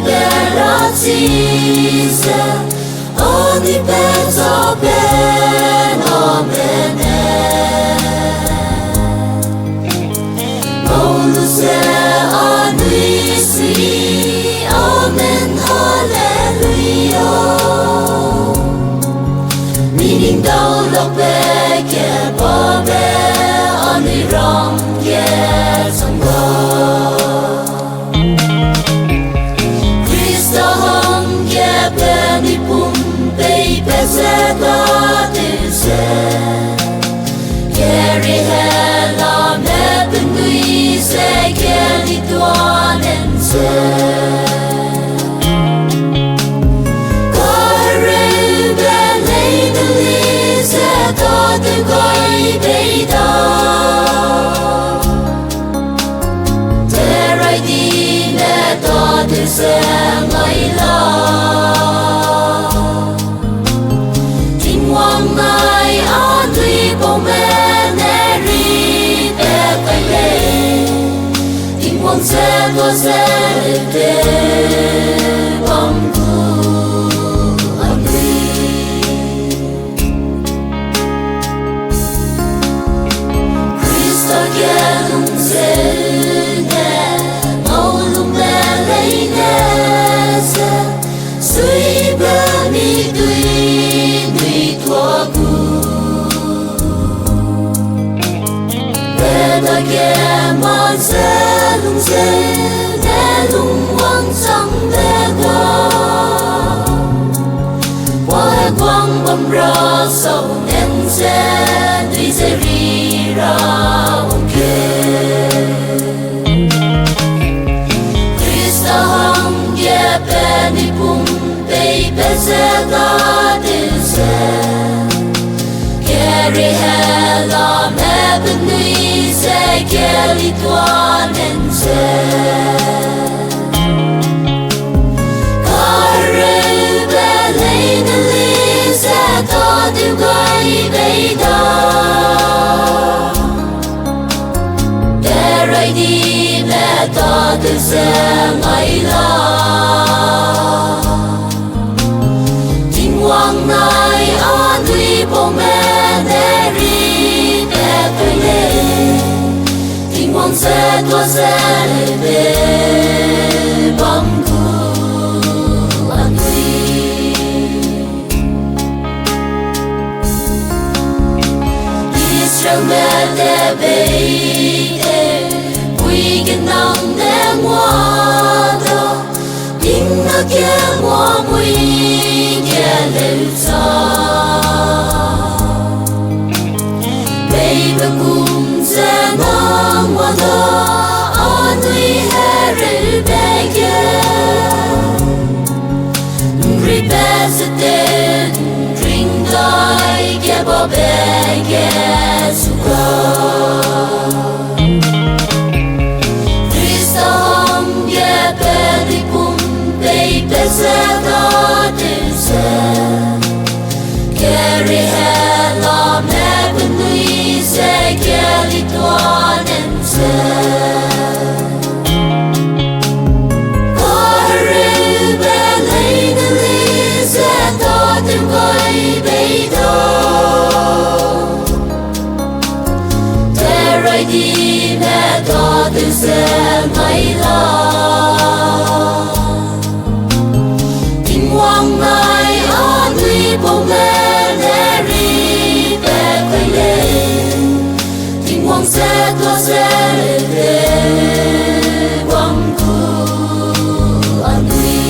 Berazize Oni bezo benomene Mouluse anuisi Amen Hallelujah Meaning đau lộc bê kê bò bê Ani rong ye song go Krista hong ye bê ni pum bê bê se da du se Keri he la me ben nui se Keri tuan en se Tôi gọi bây giờ Thế rồi đi mẹ tôi từ sẽ ngay lo Tình hoàng này an tuy bố mẹ nè ri bé cây lê Tình hoàng sẽ tôi sẽ để bóng cu an tuy Lung se ne, mau lung le lei ne se, sui be mi tui nui tua gu. Be da ke man se ne lung wang sang be ga. Wai quang bom ra sau nen se, nui se ri ra. Krista hong ye beni pum bei beze da du se Keri he la me ben nui se Keri tuan en se Kare be leine li se da du gai bei da Rồi đi mẹ ta từ sẽ ngay là Tình hoàng này an tuy bố mẹ nè ri bé cây lê Tình hoàng sẽ tua sẽ về bóng cu an tuy Israel mẹ nè bê Quy cái nông để mua đó Tình nó kia mua mùi kia lưu cho Bây bơ cùng sẽ nông mua đó Ở tuy hè rư bê kia Rì bê sẽ tên Rinh đôi kia bó bê kia su gò Beze da du se Keri he la me ben nui se Keri tuan en se Kare be leine li se da du gai bei da Te rồi đi me da du se ngay la Hoàng này an tuy bố mẹ nè ri bé cây lê Tình hoàng sẽ tua sẽ về bóng cu an tuy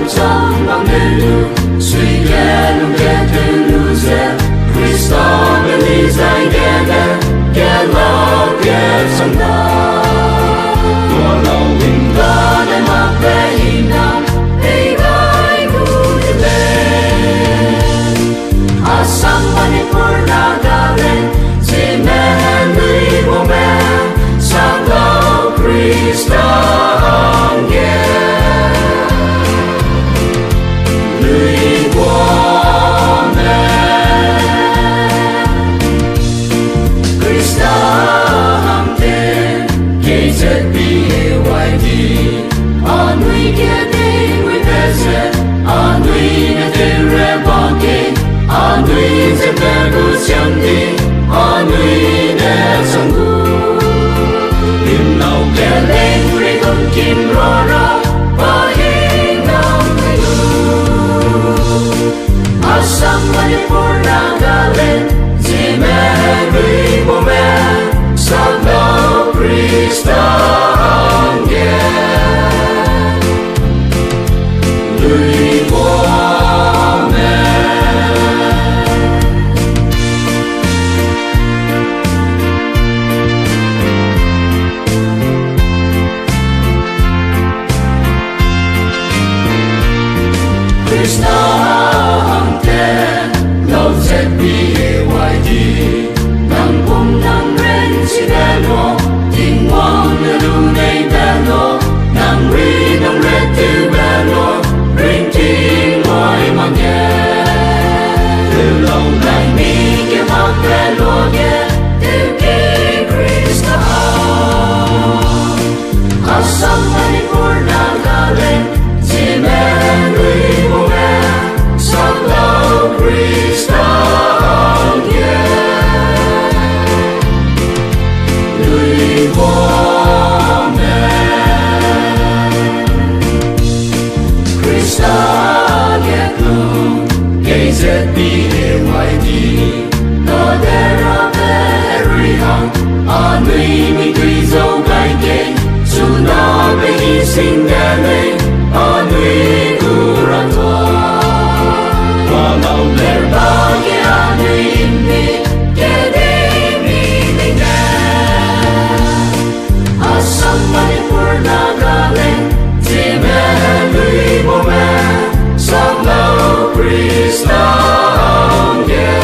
trong bằng nên lu suy ghé luôn ghé từ lu dễ Christo bên đi dài ghé ghé ghé lo ghé trong đó của lâu hình đó để mặc về hình nam để gai vui lên asam mani purna galen jimen lui bo me sang lo Christo chẳng đi nuôi để sống vui niềm nào kể lên vui con kim rô rô và hình nào người lu asam mani purna galen jime lui bo me sablo Christo ange lui bo sinh đẻ lên nuôi curan thua qua lâu lệ bao kia nuôi mi kia đi mi lên asam mani purna galen jime lui bo me sang lâu Christo ange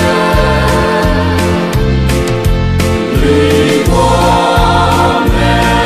lui bo me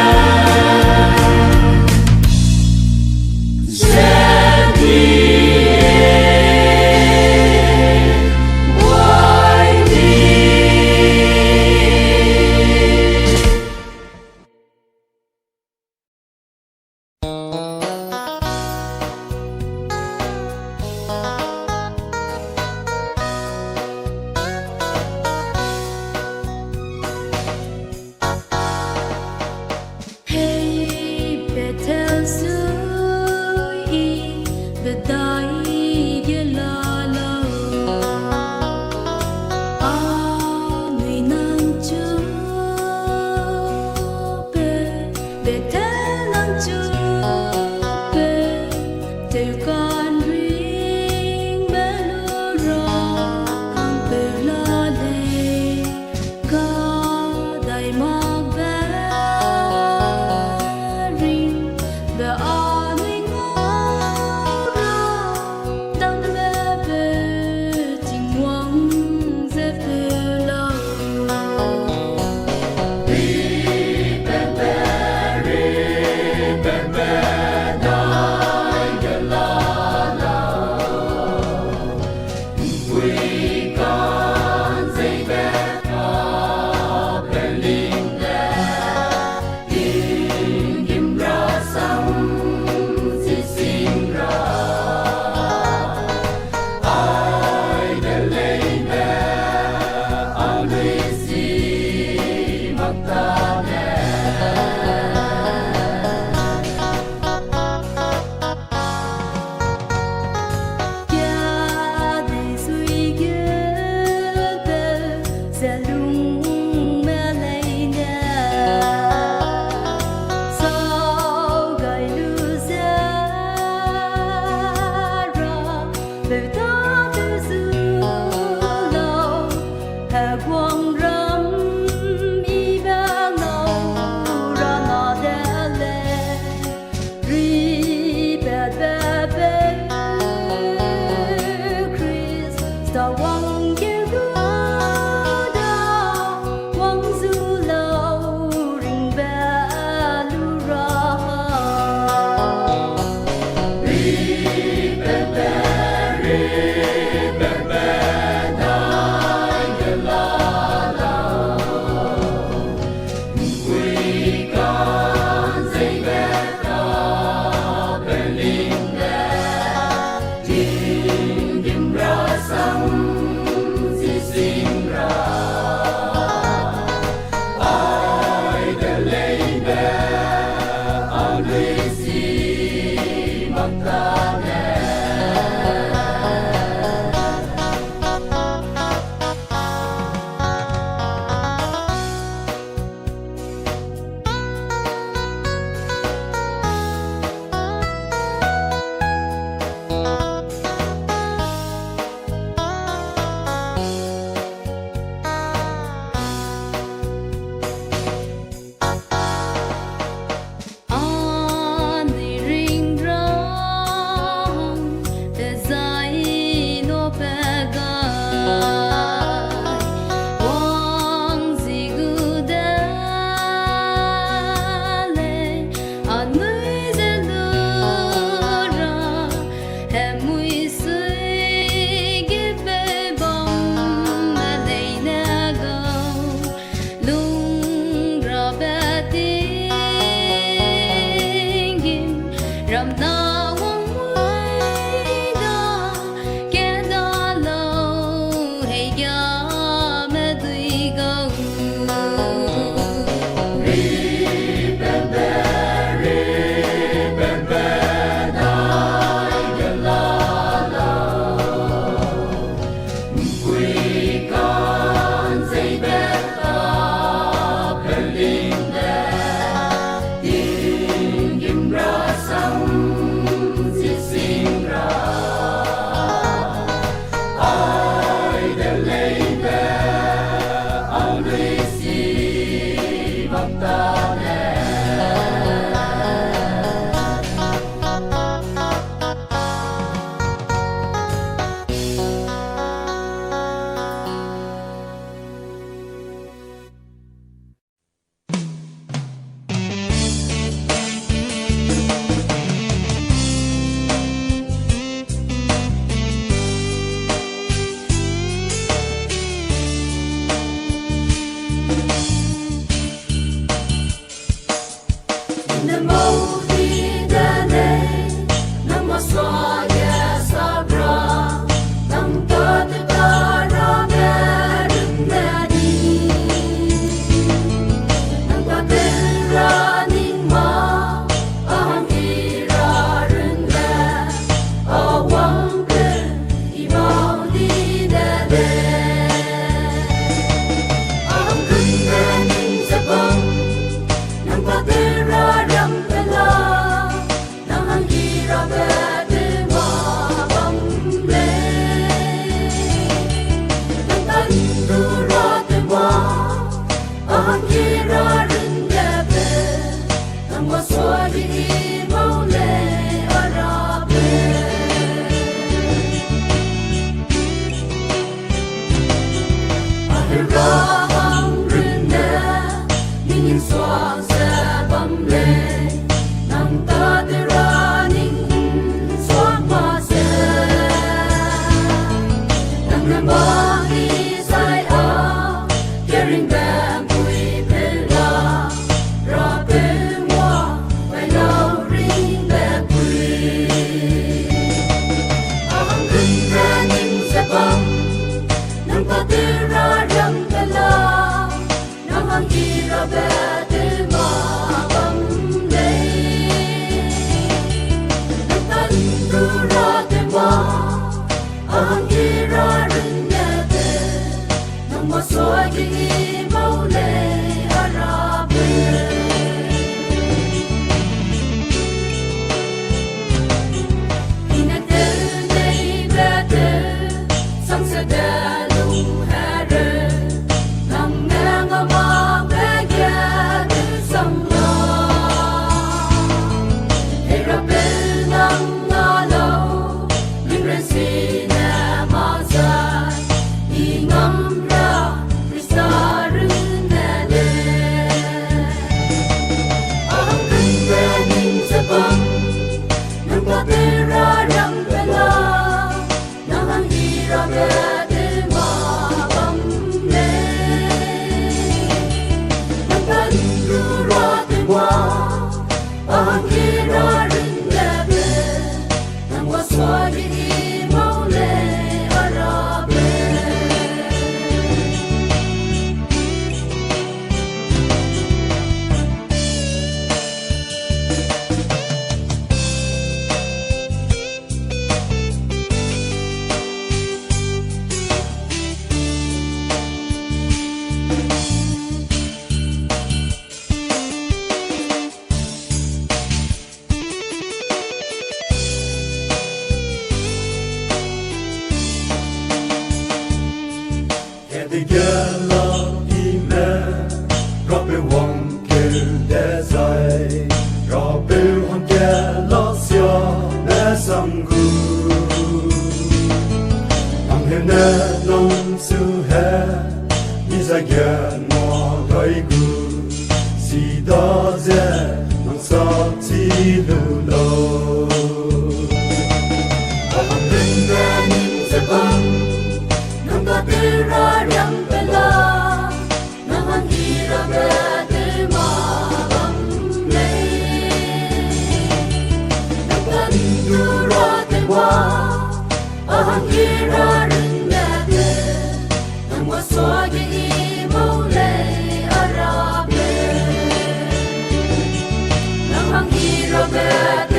Robert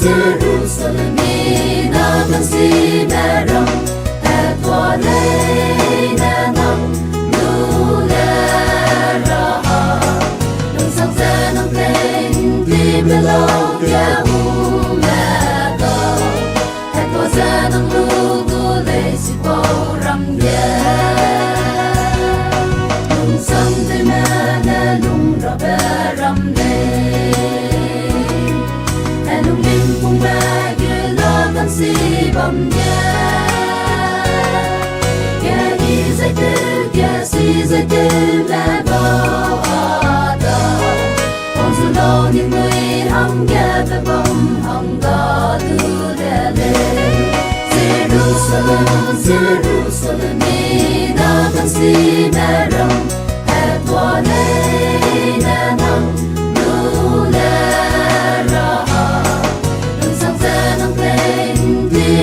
Jerusalem na kan si merong et wa lei na nang lu le ra nang sang za nang plain di below ya hu me go et wa za nang lu gu le si po ram ye nang sang de me na lung ra be ram le si bầm nhé, kia đi dây tư, kia si dây tư là bao ta, còn dù lâu những người hăng kia về bom hăng gà từ đè lên. Jerusalem, Jerusalem, đi na kan si mẹ rồng, hẹp qua đây nè nắng lu lè ra, đừng sang xe nắng lên.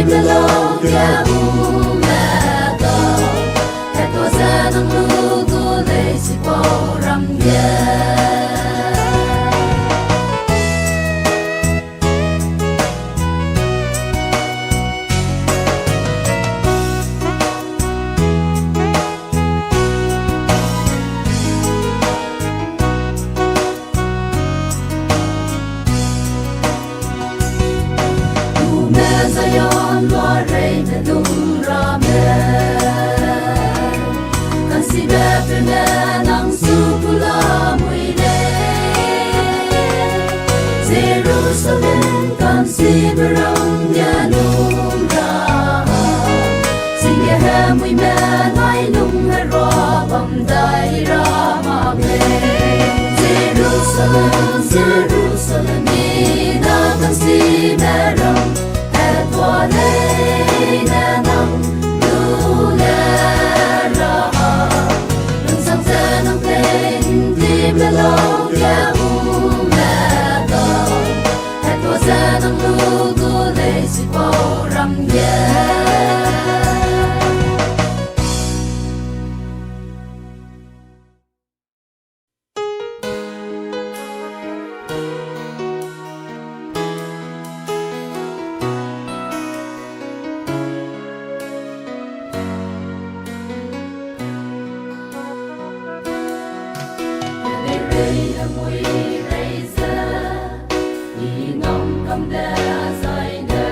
Below ya mẹ go et wa za nang lu gu le si po ram ye Zion loa rei na lung ra me kan si be pe me nang su pula mui le Jerusalem kan si be rong ya lung ra sing ye ha mui me nai lung ha ro bam dai ra ma me Jerusalem Jerusalem ni na kan si me rong qua đây nè nắng lu lè ra đừng sang xe nắng lên tìm lên lâu kia u mẹ go hãy qua xe nắng lu gu lệ si po ram ye mui rei za ni ngom kam da sai da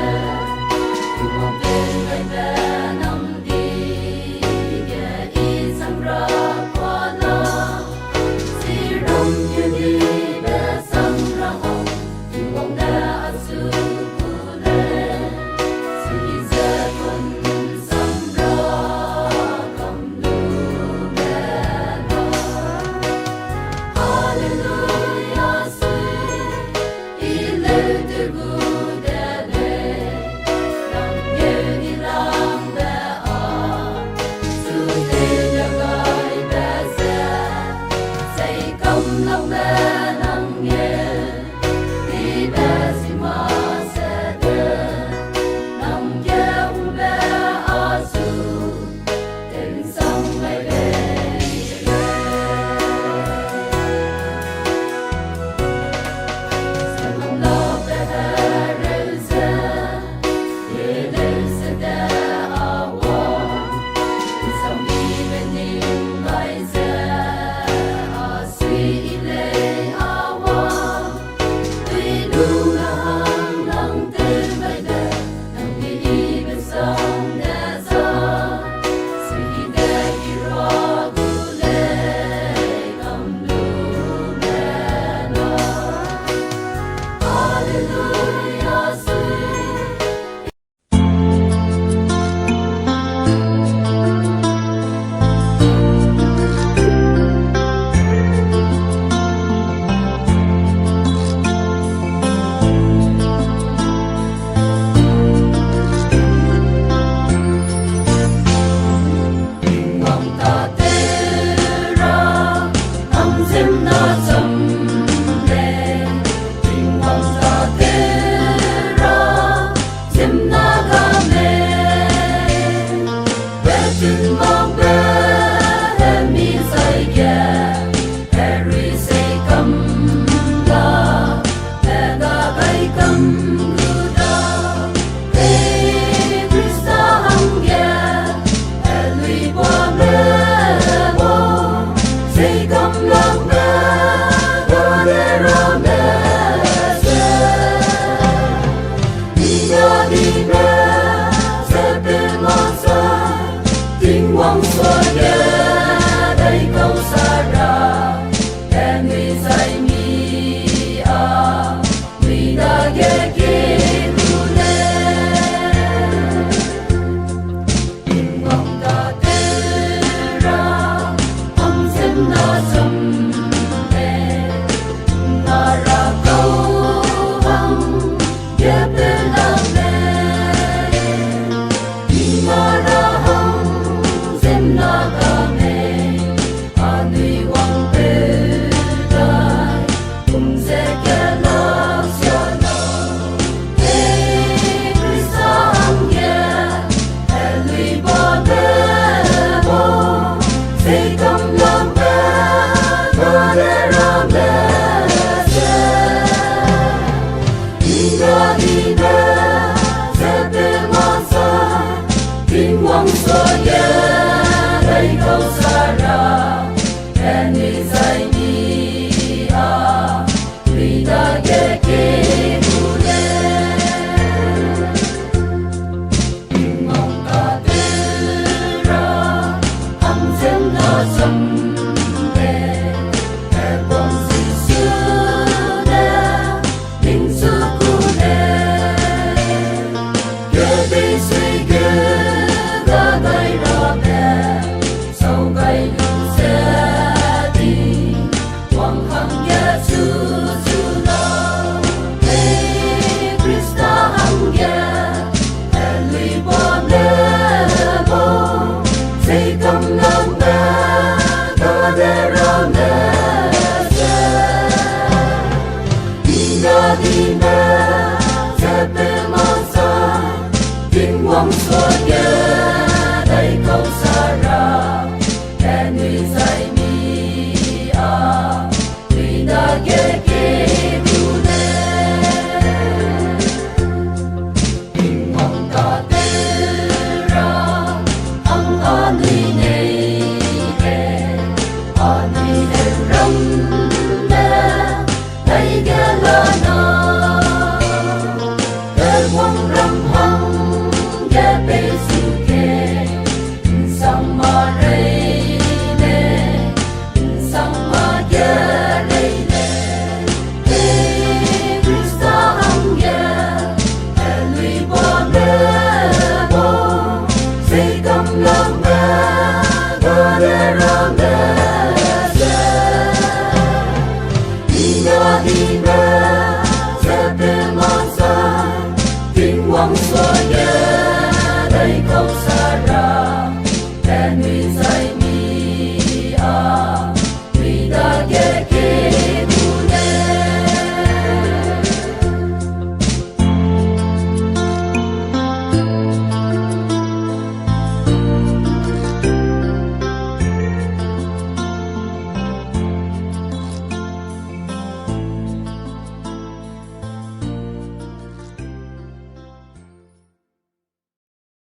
bóng xôi